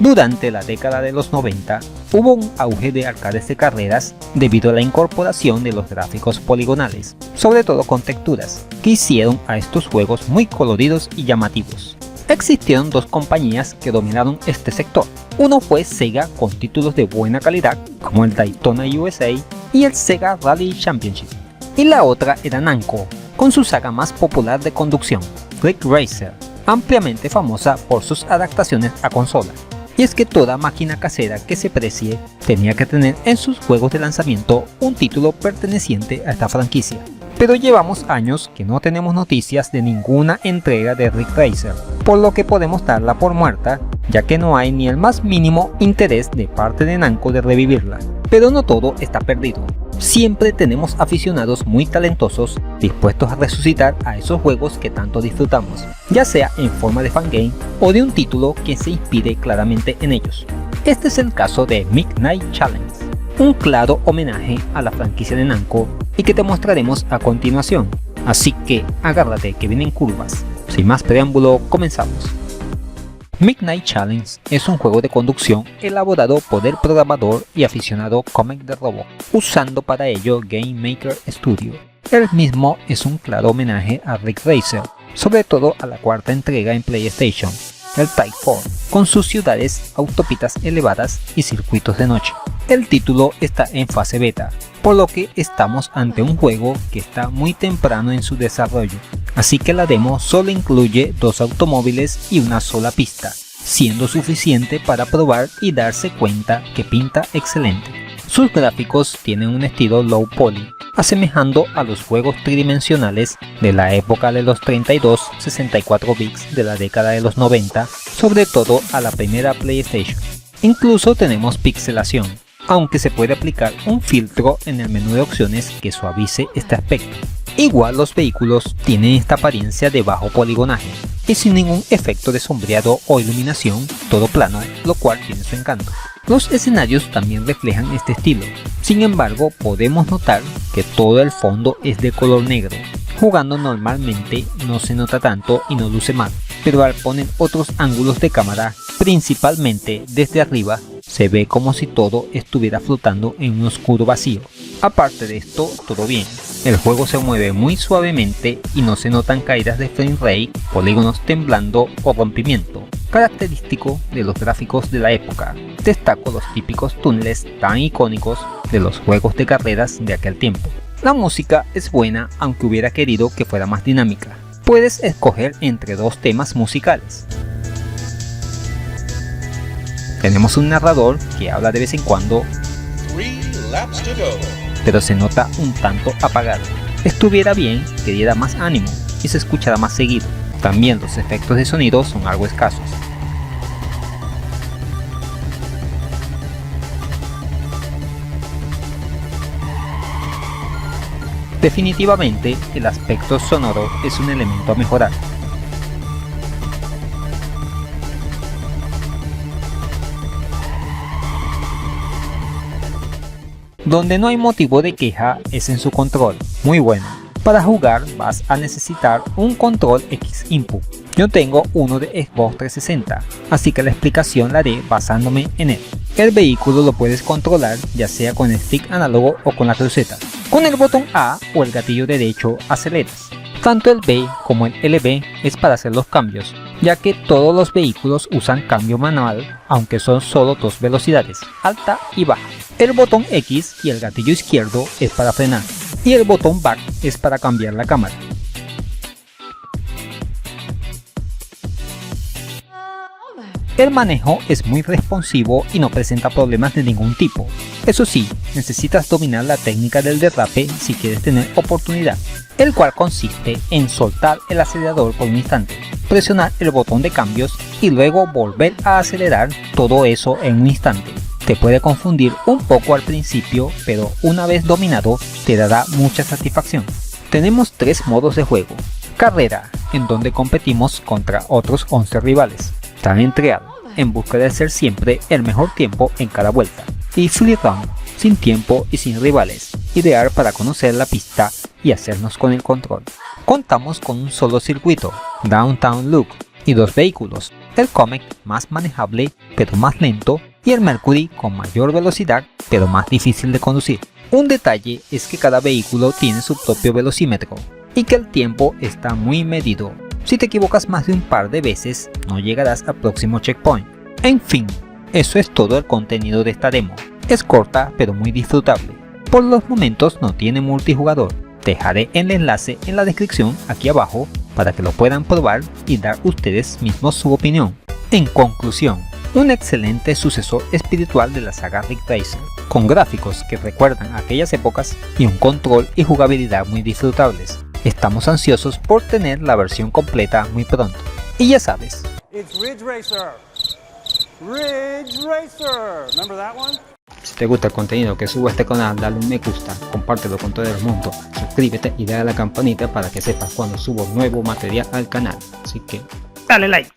Durante la década de los 90 hubo un auge de arcades de carreras debido a la incorporación de los gráficos poligonales, sobre todo con texturas, que hicieron a estos juegos muy coloridos y llamativos. Existieron dos compañías que dominaron este sector. Uno fue Sega con títulos de buena calidad como el Daytona USA y el Sega Rally Championship. Y la otra era Namco, con su saga más popular de conducción, Ridge Racer, ampliamente famosa por sus adaptaciones a consola. Y es que toda máquina casera que se precie tenía que tener en sus juegos de lanzamiento un título perteneciente a esta franquicia. Pero llevamos años que no tenemos noticias de ninguna entrega de Ridge Racer, por lo que podemos darla por muerta, ya que no hay ni el más mínimo interés de parte de Namco de revivirla. Pero no todo está perdido. Siempre tenemos aficionados muy talentosos dispuestos a resucitar a esos juegos que tanto disfrutamos, ya sea en forma de fangame o de un título que se inspire claramente en ellos. Este es el caso de Midnight Challenge, un claro homenaje a la franquicia de Namco y que te mostraremos a continuación, así que agárrate que vienen curvas. Sin más preámbulo, comenzamos. Midnight Challenge es un juego de conducción elaborado por el programador y aficionado Comet the Robot, usando para ello Game Maker Studio. El mismo es un claro homenaje a Ridge Racer, sobre todo a la cuarta entrega en PlayStation, el Type 4, con sus ciudades, autopistas elevadas y circuitos de noche. El título está en fase beta, por lo que estamos ante un juego que está muy temprano en su desarrollo, así que la demo solo incluye 2 automóviles y una sola pista, siendo suficiente para probar y darse cuenta que pinta excelente. Sus gráficos tienen un estilo low poly, asemejando a los juegos tridimensionales de la época de los 32-64 bits de la década de los 90, sobre todo a la primera PlayStation. Incluso tenemos pixelación, aunque se puede aplicar un filtro en el menú de opciones que suavice este aspecto. Igual los vehículos tienen esta apariencia de bajo poligonaje y sin ningún efecto de sombreado o iluminación, todo plano, lo cual tiene su encanto. Los escenarios también reflejan este estilo, sin embargo podemos notar que todo el fondo es de color negro. Jugando normalmente no se nota tanto y no luce mal, pero al poner otros ángulos de cámara, principalmente desde arriba, se ve como si todo estuviera flotando en un oscuro vacío. Aparte de esto, todo bien. El juego se mueve muy suavemente y no se notan caídas de frame rate, polígonos temblando o rompimiento, característico de los gráficos de la época. Destaco los típicos túneles tan icónicos de los juegos de carreras de aquel tiempo. La música es buena, aunque hubiera querido que fuera más dinámica. Puedes escoger entre 2 temas musicales. Tenemos un narrador que habla de vez en cuando, pero se nota un tanto apagado. Estuviera bien que diera más ánimo y se escuchara más seguido. También los efectos de sonido son algo escasos. Definitivamente, el aspecto sonoro es un elemento a mejorar. Donde no hay motivo de queja es en su control, muy bueno. Para jugar vas a necesitar un control X Input. Yo tengo uno de Xbox 360, así que la explicación la haré basándome en él. El vehículo lo puedes controlar ya sea con el stick análogo o con la cruceta. Con el botón A o el gatillo derecho aceleras. Tanto el B como el LB es para hacer los cambios, ya que todos los vehículos usan cambio manual, aunque son solo 2 velocidades, alta y baja. El botón X y el gatillo izquierdo es para frenar, y el botón Back es para cambiar la cámara. El manejo es muy responsivo y no presenta problemas de ningún tipo. Eso sí, necesitas dominar la técnica del derrape si quieres tener oportunidad, el cual consiste en soltar el acelerador por un instante, presionar el botón de cambios y luego volver a acelerar, todo eso en un instante. Te puede confundir un poco al principio, pero una vez dominado te dará mucha satisfacción. Tenemos 3 modos de juego. Carrera, en donde competimos contra otros 11 rivales. Time Trial, en busca de hacer siempre el mejor tiempo en cada vuelta. Y Free Run, sin tiempo y sin rivales, ideal para conocer la pista y hacernos con el control. Contamos con un solo circuito, Downtown Loop, y 2 vehículos, el Comet más manejable pero más lento y el Mercury con mayor velocidad pero más difícil de conducir. Un detalle es que cada vehículo tiene su propio velocímetro y que el tiempo está muy medido. Si te equivocas más de un par de veces, no llegarás al próximo checkpoint. En fin, eso es todo el contenido de esta demo. Es corta pero muy disfrutable. Por los momentos no tiene multijugador. Dejaré el enlace en la descripción aquí abajo para que lo puedan probar y dar ustedes mismos su opinión. En conclusión, un excelente sucesor espiritual de la saga Ridge Racer, con gráficos que recuerdan aquellas épocas y un control y jugabilidad muy disfrutables. Estamos ansiosos por tener la versión completa muy pronto. Y ya sabes, It's Ridge Racer. Ridge Racer. Remember that one? si te gusta el contenido que subo a este canal, dale un me gusta, compártelo con todo el mundo, suscríbete y dale a la campanita para que sepas cuando subo nuevo material al canal. Así que dale like.